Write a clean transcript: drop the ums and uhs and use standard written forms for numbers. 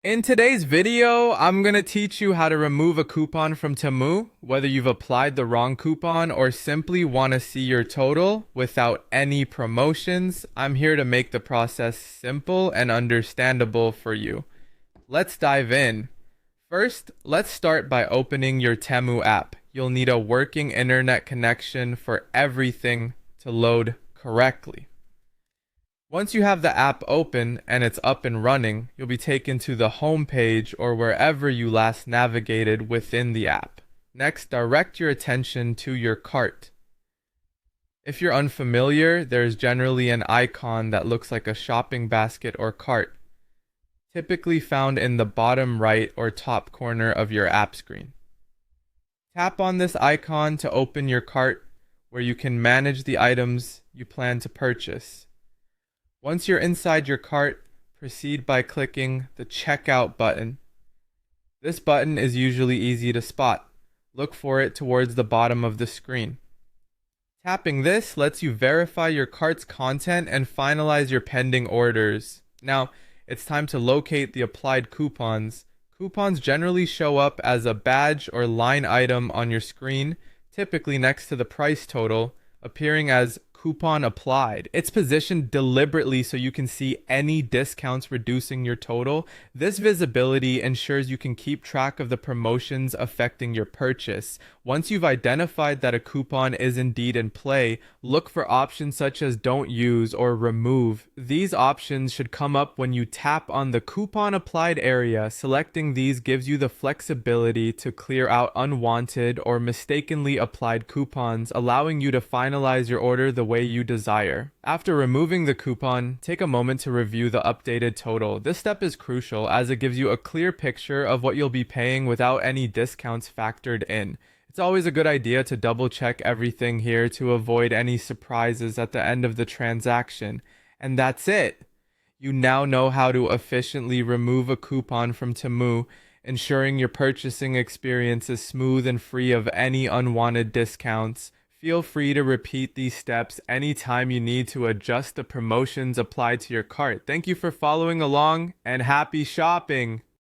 In today's video, I'm going to teach you how to remove a coupon from Temu, whether you've applied the wrong coupon or simply want to see your total without any promotions. I'm here to make the process simple and understandable for you. Let's dive in. First, let's start by opening your Temu app. You'll need a working internet connection for everything to load correctly. Once you have the app open and it's up and running, you'll be taken to the home page or wherever you last navigated within the app. Next, direct your attention to your cart. If you're unfamiliar, there's generally an icon that looks like a shopping basket or cart, typically found in the bottom right or top corner of your app screen. Tap on this icon to open your cart, where you can manage the items you plan to purchase. Once you're inside your cart, proceed by clicking the Checkout button. This button is usually easy to spot. Look for it towards the bottom of the screen. Tapping this lets you verify your cart's content and finalize your pending orders. Now, it's time to locate the applied coupons. Coupons generally show up as a badge or line item on your screen, typically next to the price total, appearing as coupon applied. It's positioned deliberately so you can see any discounts reducing your total. This visibility ensures you can keep track of the promotions affecting your purchase. Once you've identified that a coupon is indeed in play, look for options such as don't use or remove. These options should come up when you tap on the coupon applied area. Selecting these gives you the flexibility to clear out unwanted or mistakenly applied coupons, allowing you to finalize your order the way you desire. After removing the coupon, take a moment to review the updated total. This step is crucial as it gives you a clear picture of what you'll be paying without any discounts factored in. It's always a good idea to double check everything here to avoid any surprises at the end of the transaction. And that's it! You now know how to efficiently remove a coupon from Temu, ensuring your purchasing experience is smooth and free of any unwanted discounts. Feel free to repeat these steps anytime you need to adjust the promotions applied to your cart. Thank you for following along and happy shopping!